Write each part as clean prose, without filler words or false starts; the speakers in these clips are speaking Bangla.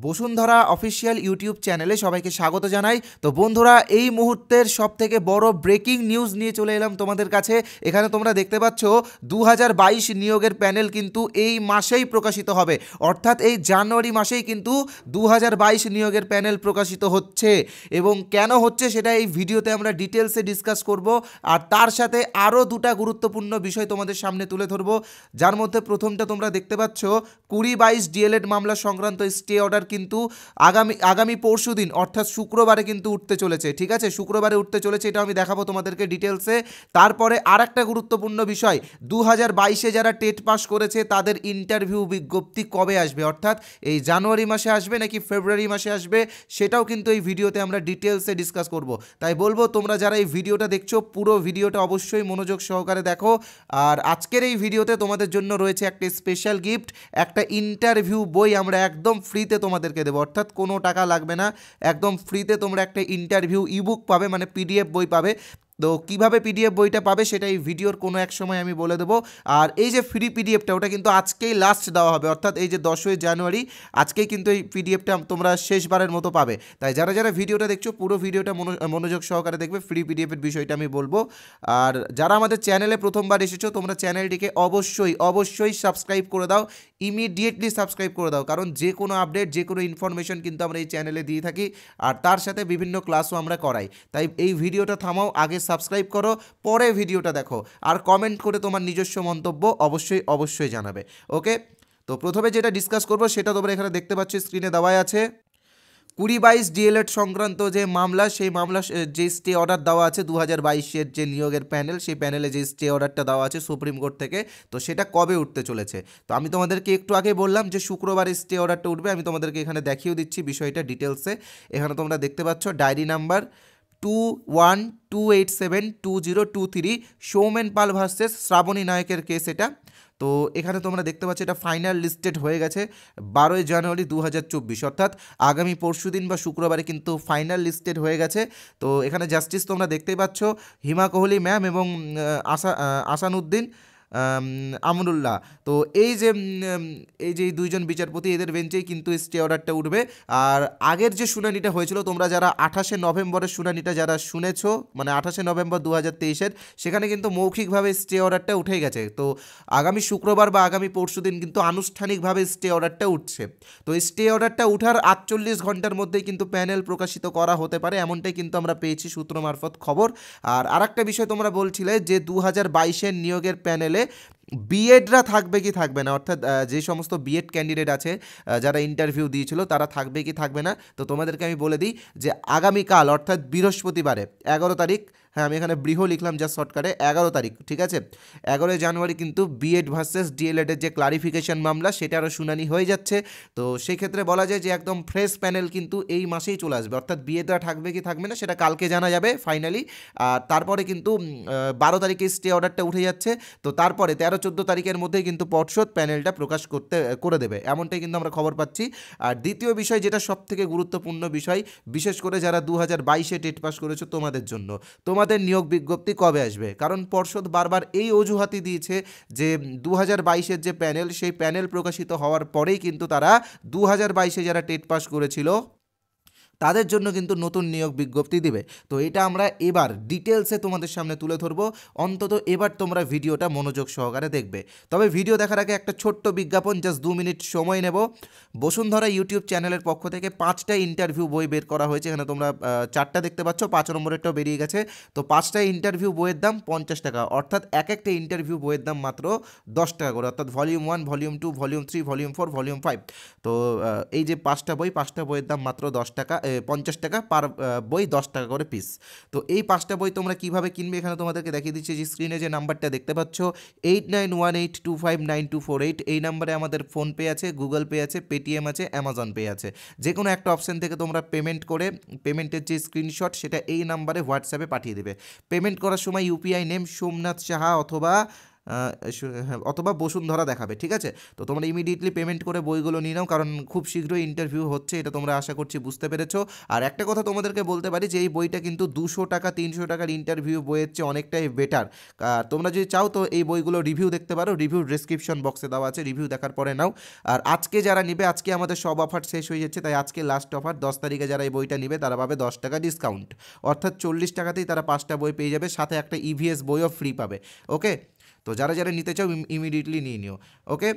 বসুন্ধরা অফিসিয়াল ইউটিউব চ্যানেলে সবাইকে স্বাগত জানাই। তো বন্ধুরা, এই মুহূর্তের সবথেকে বড় ব্রেকিং নিউজ নিয়ে চলে এলাম তোমাদের কাছে। এখানে তোমরা দেখতে পাচ্ছ 2022 নিয়োগের প্যানেল কিন্তু এই মাসেই প্রকাশিত হবে, অর্থাৎ এই জানুয়ারি মাসেই কিন্তু 2022 নিয়োগের প্যানেল প্রকাশিত হচ্ছে। এবং কেন হচ্ছে সেটা এই ভিডিওতে আমরা ডিটেলসে ডিসকাস করব, আর তার সাথে আরও দুটা গুরুত্বপূর্ণ বিষয় তোমাদের সামনে তুলে ধরবো। যার মধ্যে প্রথমটা তোমরা দেখতে পাচ্ছ 20-22 ডিএলএড মামলা সংক্রান্ত স্টে অর্ডার কিন্তু আগামী পরশু দিন অর্থাৎ শুক্রবারে কিন্তু উঠতে চলেছে। ঠিক আছে, শুক্রবারে উঠতে চলেছে, এটা আমি দেখাবো তোমাদেরকে ডিটেলসে। তারপরে আর একটা গুরুত্বপূর্ণ বিষয়, 2022-এ যারা টেট পাস করেছে তাদের ইন্টারভিউ বিজ্ঞপ্তি কবে আসবে, অর্থাৎ এই জানুয়ারি মাসে আসবে নাকি ফেব্রুয়ারি মাসে আসবে, সেটাও কিন্তু এই ভিডিওতে আমরা ডিটেলসে ডিসকাস করব। তাই বলবো তোমরা যারা এই ভিডিওটা দেখছো পুরো ভিডিওটা অবশ্যই মনোযোগ সহকারে দেখো। আর আজকের এই ভিডিওতে তোমাদের জন্য রয়েছে একটা স্পেশাল গিফট, একটা ইন্টারভিউ বই আমরা একদম ফ্রিতে তোমাদেরকে দেবো, অর্থাৎ কোনো টাকা লাগবে না, একদম ফ্রিতে তোমরা একটা ইন্টারভিউ ইবুক পাবে, মানে পিডিএফ বই পাবে। তো কীভাবে পিডিএফ বইটা পাবে সেটা এই ভিডিওর কোনো এক সময় আমি বলে দেবো। আর এই যে ফ্রি পিডিএফটা ওটা কিন্তু আজকেই লাস্ট দেওয়া হবে, অর্থাৎ এই যে 10ই জানুয়ারি আজকেই কিন্তু এই পিডিএফটা তোমরা শেষবারের মতো পাবে। তাই যারা যারা ভিডিওটা দেখছো পুরো ভিডিওটা মনোযোগ সহকারে দেখবে, ফ্রি পিডিএফের বিষয়টা আমি বলবো। আর যারা আমাদের চ্যানেলে প্রথমবার এসেছো তোমরা চ্যানেলটিকে অবশ্যই সাবস্ক্রাইব করে দাও, ইমিডিয়েটলি সাবস্ক্রাইব করে দাও, কারণ যে কোনো আপডেট যে কোনো ইনফরমেশন কিন্তু আমরা এই চ্যানেলে দিয়ে থাকি, আর তার সাথে বিভিন্ন ক্লাসও আমরা করাই। তাই এই ভিডিওটা থামাও, আগে সাবস্ক্রাইব করো, পরে ভিডিওটা দেখো, আর কমেন্ট করে তোমার নিজস্ব মন্তব্য অবশ্যই জানাবে। ওকে, তো প্রথমে যেটা ডিসকাস করবো সেটা তোমরা এখানে দেখতে পাচ্ছ, স্ক্রিনে দেওয়াই আছে। 20-22 ডিএলএড সংক্রান্ত যে মামলা, সেই মামলা যে স্টে অর্ডার দেওয়া আছে 2022-এর যে নিয়োগের প্যানেল, সেই প্যানেলে যে স্টে অর্ডারটা দেওয়া আছে সুপ্রিম কোর্ট থেকে, তো সেটা কবে উঠতে চলেছে। তো আমি তোমাদেরকে একটু আগে বললাম যে শুক্রবারে স্টে অর্ডারটা উঠবে, আমি তোমাদেরকে এখানে দেখিয়েও দিচ্ছি বিষয়টা ডিটেলসে। এখানে তোমরা দেখতে পাচ্ছ ডায়েরি নাম্বার 21287202 সৌমেন পাল ভার্সেস শ্রাবণী নায়কের কেস এটা। তো এখানে তোমরা দেখতে পাচ্ছ এটা ফাইনাল লিস্টেড হয়ে গেছে 12ই জানুয়ারি 2024, অর্থাৎ আগামী পরশু দিন বা শুক্রবারে কিন্তু ফাইনাল লিস্টেড হয়ে গেছে। তো এখানে জাস্টিস তোমরা দেখতেই পাচ্ছ হিমা কোহলি ম্যাম এবং আসানুদ্দিন আমরুল্লাহ। তো এই যে এই দুইজন বিচারপতি, এদের বেঞ্চেই কিন্তু স্টে অর্ডারটা উঠবে। আর আগের যে শুনানিটা হয়েছিল, তোমরা যারা 28শে নভেম্বরের শুনানিটা যারা শুনেছো, মানে 28শে নভেম্বর 2023-এর, সেখানে কিন্তু মৌখিকভাবে স্টে অর্ডারটা উঠে গেছে। তো আগামী শুক্রবার বা আগামী পরশু দিন কিন্তু আনুষ্ঠানিকভাবে স্টে অর্ডারটা উঠছে। তো স্টে অর্ডারটা উঠার 48 ঘন্টার মধ্যেই কিন্তু প্যানেল প্রকাশিত করা হতে পারে, এমনটাই কিন্তু আমরা পেয়েছি সূত্র মারফত খবর। আর আরেকটা বিষয় তোমরা বলছিলে যে 2022-এর নিয়োগের প্যানেলে বিএডরা থাকবে কি থাকবে না, অর্থাৎ যে সমস্ত বিএড ক্যান্ডিডেট আছে যারা ইন্টারভিউ দিয়েছিল তারা থাকবে কি থাকবে না। তো তোমাদেরকে আমি বলে দিই যে আগামীকাল অর্থাৎ বৃহস্পতিবারে 11 তারিখ, হ্যাঁ আমি এখানে বৃহ লিখলাম জাস্ট শর্টকাটে, 11 তারিখ, ঠিক আছে, 11 জানুয়ারি কিন্তু বিএড ভার্সেস ডিএলএডের যে ক্লারিফিকেশন মামলা সেটারও শুনানি হয়ে যাচ্ছে। তো সেই ক্ষেত্রে বলা যায় যে একদম ফ্রেশ প্যানেল কিন্তু এই মাসেই চলে আসবে, অর্থাৎ বিএডরা থাকবে কি থাকবে না সেটা কালকে জানা যাবে ফাইনালি। আর তারপরে কিন্তু 12 তারিখে স্টে অর্ডারটা উঠে যাচ্ছে। তো তারপরে 13-14 তারিখের মধ্যেই কিন্তু পর্ষদ প্যানেলটা প্রকাশ করে দেবে, এমনটাই কিন্তু আমরা খবর পাচ্ছি। আর দ্বিতীয় বিষয় যেটা সবথেকে গুরুত্বপূর্ণ বিষয়, বিশেষ করে যারা 2022-এ টেট পাস করেছো তোমাদের জন্য, তোমাদের নিয়োগ বিজ্ঞপ্তি কবে আসবে, কারণ পর্ষদ বারবার এই অজুহাতই দিয়েছে যে 2022-এর যে প্যানেল, সেই প্যানেল প্রকাশিত হওয়ার পরেই কিন্তু তারা 2022-এ যারা টেট পাস করেছিল তাদের জন্য কিন্তু নতুন নিয়োগ বিজ্ঞপ্তি দিবে। তো এটা আমরা এবার ডিটেলসে তোমাদের সামনে তুলে ধরবো, অন্তত এবার তোমরা ভিডিওটা মনোযোগ সহকারে দেখবে। তবে ভিডিও দেখার আগে একটা ছোট্ট বিজ্ঞাপন, জাস্ট 2 মিনিট সময় নেব। বসুন্ধরা ইউটিউব চ্যানেলের পক্ষ থেকে 5টা ইন্টারভিউ বই বের করা হয়েছে, এখানে তোমরা 4টা দেখতে পাচ্ছ, 5 নম্বরেরটাও বেরিয়ে গেছে। তো 5টা ইন্টারভিউ বইয়ের দাম 50 টাকা, অর্থাৎ একটা ইন্টারভিউ বইয়ের দাম মাত্র 10 টাকা করে, অর্থাৎ volume 1, volume 2, volume 3, volume 4, volume 5। তো এই যে 5টা বইয়ের দাম মাত্র 10 টাকা, 50 টাকা পার বই, 10 টাকা করে পিস। তো এই 5টা বই তোমরা কিভাবে কিনবে এখানে তোমাদেরকে দেখিয়ে দিচ্ছি। যে স্ক্রিনে যে নাম্বারটা দেখতে পাচ্ছ 8918259248, এই নাম্বারে আমাদের ফোনপে আছে, গুগল পে আছে, পেটিএম আছে, অ্যামাজন পে আছে। যে কোনো একটা অপশন থেকে তোমরা পেমেন্ট করে পেমেন্টের যে স্ক্রিনশট সেটা এই নাম্বারে হোয়াটসঅ্যাপে পাঠিয়ে দেবে। পেমেন্ট করার সময় ইউপিআই নেম সোমনাথ সাহা অথবা হ্যাঁ, অথবা বসুন্ধরা দেখাবে, ঠিক আছে। তো তোমরা ইমিডিয়েটলি পেমেন্ট করে বইগুলো নিয়ে নাও, কারণ খুব শীঘ্রই ইন্টারভিউ হচ্ছে, এটা তোমরা আশা করছি বুঝতে পেরেছো। আর একটা কথা তোমাদেরকে বলতে পারি যে এই বইটা কিন্তু 200 টাকা 300 টাকার ইন্টারভিউ বইয়ের চেয়ে অনেকটাই বেটার। আর তোমরা যদি চাও তো এই বইগুলো রিভিউ দেখতে পারো, রিভিউ ডেসক্রিপশন বক্সে দেওয়া আছে, রিভিউ দেখার পরে নাও। আর আজকে যারা নিবে, আজকে আমাদের সব অফার শেষ হয়ে যাচ্ছে, তাই আজকে লাস্ট অফার, 10 তারিখে যারা এই বইটা নিবে তারা পাবে 10 টাকা ডিসকাউন্ট, অর্থাৎ 40 টাকাতেই তারা 5টা বই পেয়ে যাবে, সাথে একটা ইভিএস বইও ফ্রি পাবে। ওকে, তো যারা যারা নিতে চাও ইমিডিয়েটলি নিয়ে নিও। ওকে,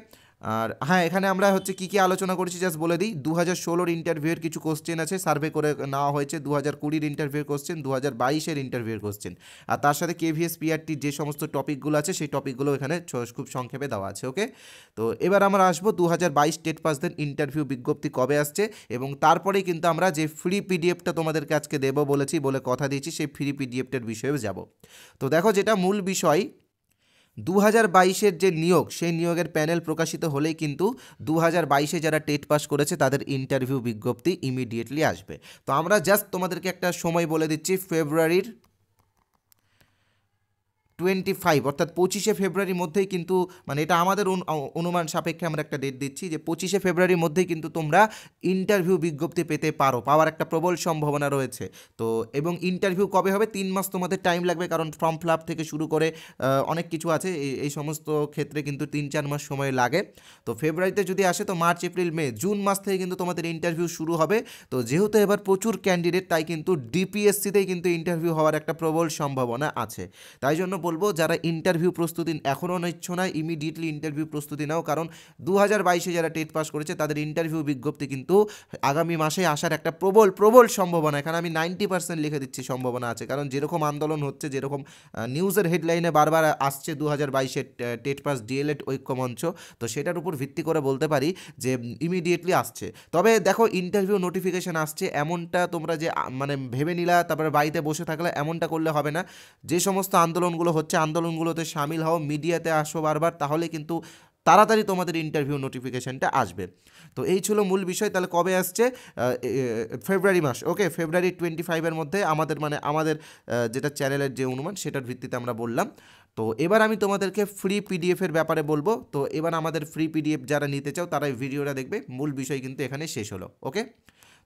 আর হ্যাঁ, এখানে আমরা হচ্ছে কী কী আলোচনা করেছি জাস্ট বলে দিই। 2016-র ইন্টারভিউয়ের কিছু কোশ্চেন আছে, সার্ভে করে নেওয়া হয়েছে। 2020-র ইন্টারভিউয়ের কোশ্চেন, 2022-এর ইন্টারভিউয়ের কোশ্চেন, আর তার সাথে কেভিএস পিআরটির যে সমস্ত টপিকগুলো আছে সেই টপিকগুলো এখানে খুব সংক্ষেপে দেওয়া আছে। ওকে, তো এবার আমরা আসবো 2022 টেট পাসদের ইন্টারভিউ বিজ্ঞপ্তি কবে আসছে, এবং তারপরেই কিন্তু আমরা যে ফ্রি পিডিএফটা তোমাদেরকে আজকে দেবো বলেছি, বলে কথা দিয়েছি, সেই ফ্রি পিডিএফটার বিষয়েও যাব। তো দেখো, যেটা মূল বিষয়, 2022-এর যে নিয়োগ, সেই নিয়োগের প্যানেল প্রকাশিত হলেই কিন্তু 2022-এ যারা টেট পাস করেছে তাদের ইন্টারভিউ বিজ্ঞপ্তি ইমিডিয়েটলি আসবে। তো আমরা জাস্ট তোমাদেরকে একটা সময় বলে দিচ্ছি, ফেব্রুয়ারির 25 অর্থাৎ 25শে ফেব্রুয়ারির মধ্যেই কিন্তু, মানে এটা আমাদের অনুমান সাপেক্ষে আমরা একটা ডেট দিচ্ছি যে 25শে ফেব্রুয়ারির মধ্যেই কিন্তু তোমরা ইন্টারভিউ বিজ্ঞপ্তি পেতে পারো, পাওয়ার একটা প্রবল সম্ভাবনা রয়েছে। তো এবং ইন্টারভিউ কবে হবে, 3 মাস তোমাদের টাইম লাগবে, কারণ ফর্ম ফিল আপ থেকে শুরু করে অনেক কিছু আছে, এই সমস্ত ক্ষেত্রে কিন্তু 3-4 মাস সময় লাগে। তো ফেব্রুয়ারিতে যদি আসে তো মার্চ এপ্রিল মে জুন মাস থেকে কিন্তু তোমাদের ইন্টারভিউ শুরু হবে। তো যেহেতু এবার প্রচুর ক্যান্ডিডেট, তাই কিন্তু ডিপিএসসিতেই কিন্তু ইন্টারভিউ হওয়ার একটা প্রবল সম্ভাবনা আছে। তাই জন্য বলবো, যারা ইন্টারভিউ প্রস্তুতি এখনও নিচ্ছ না, ইমিডিয়েটলি ইন্টারভিউ প্রস্তুতি নাও, কারণ 2022-এ যারা টেট পাস করেছে তাদের ইন্টারভিউ বিজ্ঞপ্তি কিন্তু আগামী মাসে আসার একটা প্রবল সম্ভাবনা, এখানে আমি 90% লিখে দিচ্ছি সম্ভাবনা আছে। কারণ যেরকম আন্দোলন হচ্ছে, যেরকম নিউজের হেডলাইনে বারবার আসছে 2022-এর টেট পাস ডিএলএড ঐক্যমঞ্চ, তো সেটার উপর ভিত্তি করে বলতে পারি যে ইমিডিয়েটলি আসছে। তবে দেখো, ইন্টারভিউ নোটিফিকেশান আসছে এমনটা তোমরা যে মানে ভেবে নিলা তারপরে বাড়িতে বসে থাকলে, এমনটা করলে হবে না। যে সমস্ত আন্দোলনগুলো হচ্ছে, আন্দোলনগুলোতে সামিল হও, মিডিয়াতে আসো বারবার, তাহলে কিন্তু তাড়াতাড়ি তোমাদের ইন্টারভিউ নোটিফিকেশানটা আসবে। তো এই ছিল মূল বিষয়। তাহলে কবে আসছে, ফেব্রুয়ারি মাস। ওকে, ফেব্রুয়ারি 25-এর মধ্যে আমাদের যেটা চ্যানেলের যে অনুমান, সেটার ভিত্তিতে আমরা বললাম। তো এবার আমি তোমাদেরকে ফ্রি পিডিএফের ব্যাপারে বলবো। তো এবার আমাদের ফ্রি পিডিএফ যারা নিতে চাও তারা এই ভিডিওটা দেখবে, মূল বিষয় কিন্তু এখানে শেষ হলো। ওকে,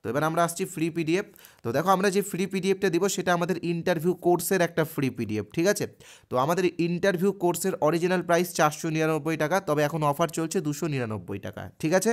তো এবার আমরা আসছি ফ্রি পিডিএফ। তো দেখো, আমরা যে ফ্রি পিডিএফটা দিব সেটা আমাদের ইন্টারভিউ কোর্সের একটা ফ্রি পিডিএফ, ঠিক আছে। তো আমাদের ইন্টারভিউ কোর্সের অরিজিনাল প্রাইস 499 টাকা, তবে এখন অফার চলছে 299 টাকা, ঠিক আছে।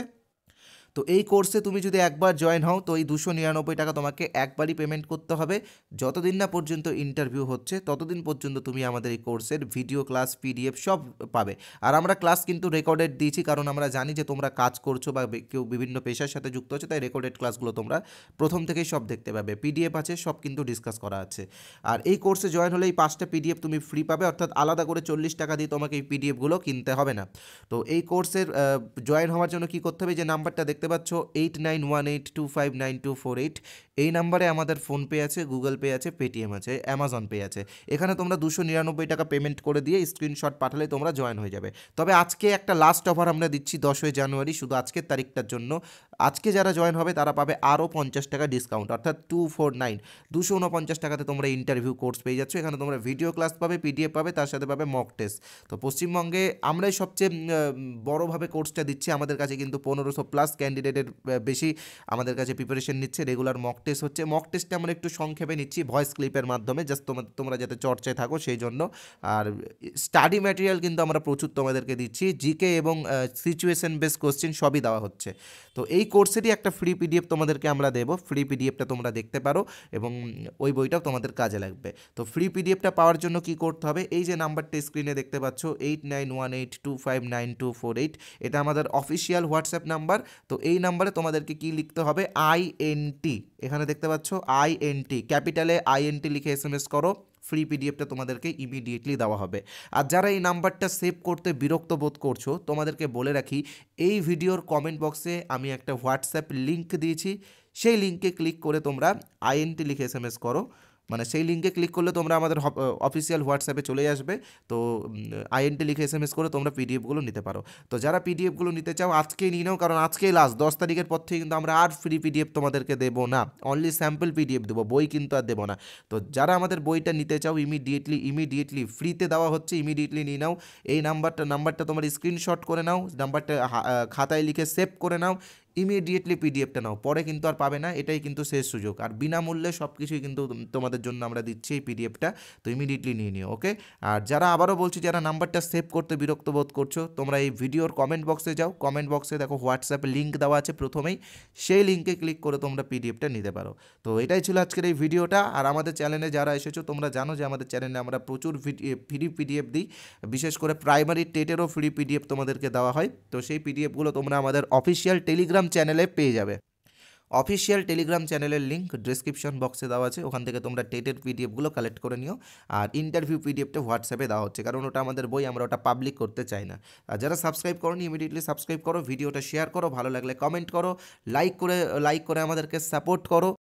তো এই কোর্সে তুমি যদি একবার জয়েন হও তো এই 299 টাকা তোমাকে একবারই পেমেন্ট করতে হবে। যতদিন না পর্যন্ত ইন্টারভিউ হচ্ছে ততদিন পর্যন্ত তুমি আমাদের এই কোর্সের ভিডিও ক্লাস, পিডিএফ সব পাবে। আর আমরা ক্লাস কিন্তু রেকর্ডেড দিয়েছি, কারণ আমরা জানি যে তোমরা কাজ করছো বা কেউ বিভিন্ন পেশার সাথে যুক্ত হচ্ছে, তাই রেকর্ডেড ক্লাসগুলো তোমরা প্রথম থেকেই সব দেখতে পাবে। পিডিএফ আছে, সব কিন্তু ডিসকাস করা আছে। আর এই কোর্সে জয়েন হলে এই 5টা পিডিএফ তুমি ফ্রি পাবে, অর্থাৎ আলাদা করে 40 টাকা দিয়ে তোমাকে এই পিডিএফগুলো কিনতে হবে না। তো এই কোর্সের জয়েন হওয়ার জন্য কী করতে হবে, যে নাম্বারটা দেখতে পাচ্ছ 8918259248, এই নাম্বারে আমাদের ফোনপে আছে, গুগল পে আছে, পেটিএম আছে, অ্যামাজন পে আছে। এখানে তোমরা 299 টাকা পেমেন্ট করে দিয়ে স্ক্রিনশট পাঠালে তোমরা জয়েন হয়ে যাবে। তবে আজকে একটা লাস্ট অফার আমরা দিচ্ছি 10ই জানুয়ারি, শুধু আজকের তারিখটার জন্য। আজকে যারা জয়েন হবে তারা পাবে আরও 50 টাকা ডিসকাউন্ট, অর্থাৎ 249 টাকাতে তোমরা ইন্টারভিউ কোর্স পেয়ে যাচ্ছ। এখানে তোমরা ভিডিও ক্লাস পাবে, পিডিএফ পাবে, তার সাথে পাবে মক টেস্ট। তো পশ্চিমবঙ্গে আমরাই সবচেয়ে বড়োভাবে কোর্সটা দিচ্ছি। আমাদের কাছে কিন্তু 1500+ ক্যান্ডিডেটের বেশি আমাদের কাছে প্রিপারেশন নিচ্ছে। রেগুলার মক টেস্ট হচ্ছে, মক টেস্টে আমরা একটু সংক্ষেপে নিচ্ছি ভয়েস ক্লিপের মাধ্যমে, জাস্ট তোমরা যাতে চর্চায় থাকো সেই জন্য। আর স্টাডি ম্যাটেরিয়াল কিন্তু আমরা প্রচুর তোমাদেরকে দিচ্ছি, জিকে এবং সিচুয়েশন বেস কোশ্চেন সবই দেওয়া হচ্ছে। তো এই কোর্সেরই একটা ফ্রি পিডিএফ তোমাদেরকে আমরা দেবো, ফ্রি পিডিএফটা তোমরা দেখতে পারো এবং ওই বইটাও তোমাদের কাজে লাগবে। তো ফ্রি পিডিএফটা পাওয়ার জন্য কি করতে হবে, এই যে নাম্বারটা স্ক্রিনে দেখতে পাচ্ছ 8918259248, এটা আমাদের অফিসিয়াল হোয়াটসঅ্যাপ নাম্বার। তো এই নাম্বারে তোমাদেরকে কি লিখতে হবে, INT, এখানে দেখতে পাচ্ছ INT, ক্যাপিটালে INT লিখে SMS করো, ফ্রি পিডিএফটা তোমাদেরকে ইমিডিয়েটলি দেওয়া হবে। আর যারা এই নাম্বারটা সেভ করতে বিরক্ত বোধ করছো, তোমাদেরকে বলে রাখি, এই ভিডিওর কমেন্ট বক্সে আমি একটা হোয়াটসঅ্যাপ লিঙ্ক দিয়েছি, সেই লিঙ্কে ক্লিক করে তোমরা INT লিখে SMS করো, মানে সেই লিঙ্কে ক্লিক করলে তোমরা আমাদের অফিসিয়াল হোয়াটসঅ্যাপে চলে আসবে। তো আইএনটি লিখে এসএমএস করে তোমরা পিডিএফগুলো নিতে পারো। তো যারা পিডিএফগুলো নিতে চাও আজকেই নিয়ে নাও, কারণ আজকেই লাস্ট 10 তারিখের পর থেকে কিন্তু আমরা আর ফ্রি পিডিএফ তোমাদেরকে দেবো না, অনলি স্যাম্পল পিডিএফ দেবো, বই কিন্তু আর দেবো না। তো যারা আমাদের বইটা নিতে চাও ইমিডিয়েটলি ফ্রিতে দেওয়া হচ্ছে, ইমিডিয়েটলি নিয়ে নাও। এই নাম্বারটা তোমার স্ক্রিনশট করে নাও, নাম্বারটা খাতায় লিখে সেভ করে নাও, ইমিডিয়েটলি পিডিএফটা নাও, পরে কিন্তু আর পাবে না, এটাই কিন্তু শেষ সুযোগ। আর বিনামূল্যে সব কিছুই কিন্তু তোমাদের জন্য আমরা দিচ্ছি এই পিডিএফটা, তো ইমিডিয়েটলি নিয়ে নিও, ওকে। আর যারা আবারও বলছি, যারা নাম্বারটা সেভ করতে বিরক্ত বোধ করছো, তোমরা এই ভিডিওর কমেন্ট বক্সে যাও, কমেন্ট বক্সে দেখো হোয়াটসঅ্যাপে লিঙ্ক দেওয়া আছে প্রথমেই, সেই লিঙ্কে ক্লিক করে তোমরা পিডিএফটা নিতে পারো। তো এটাই ছিল আজকের এই ভিডিওটা। আর আমাদের চ্যানেলে যারা এসেছো তোমরা জানো যে আমাদের চ্যানেলে আমরা প্রচুর ফ্রি পিডিএফ দিই, বিশেষ করে প্রাইমারি টেটেরও ফ্রি পিডিএফ তোমাদেরকে দেওয়া হয়। তো সেই পিডিএফগুলো তোমরা আমাদের অফিসিয়াল টেলিগ্রাম চ্যানেলে পেয়ে যাবে। অফিসিয়াল টেলিগ্রাম চ্যানেলের লিঙ্ক ডিসক্রিপশন বক্সে দেওয়া আছে, ওখান থেকে তোমরা টেটের পিডিএফগুলো কালেক্ট করে নিও। আর ইন্টারভিউ পিডিএফটা হোয়াটসঅ্যাপে দেওয়া হচ্ছে, কারণ ওটা আমাদের বই, আমরা ওটা পাবলিক করতে চাই না। আর যারা সাবস্ক্রাইব করোনি ইমিডিয়েটলি সাবস্ক্রাইব করো, ভিডিওটা শেয়ার করো, ভালো লাগলে কমেন্ট করো, লাইক করে আমাদেরকে সাপোর্ট করো।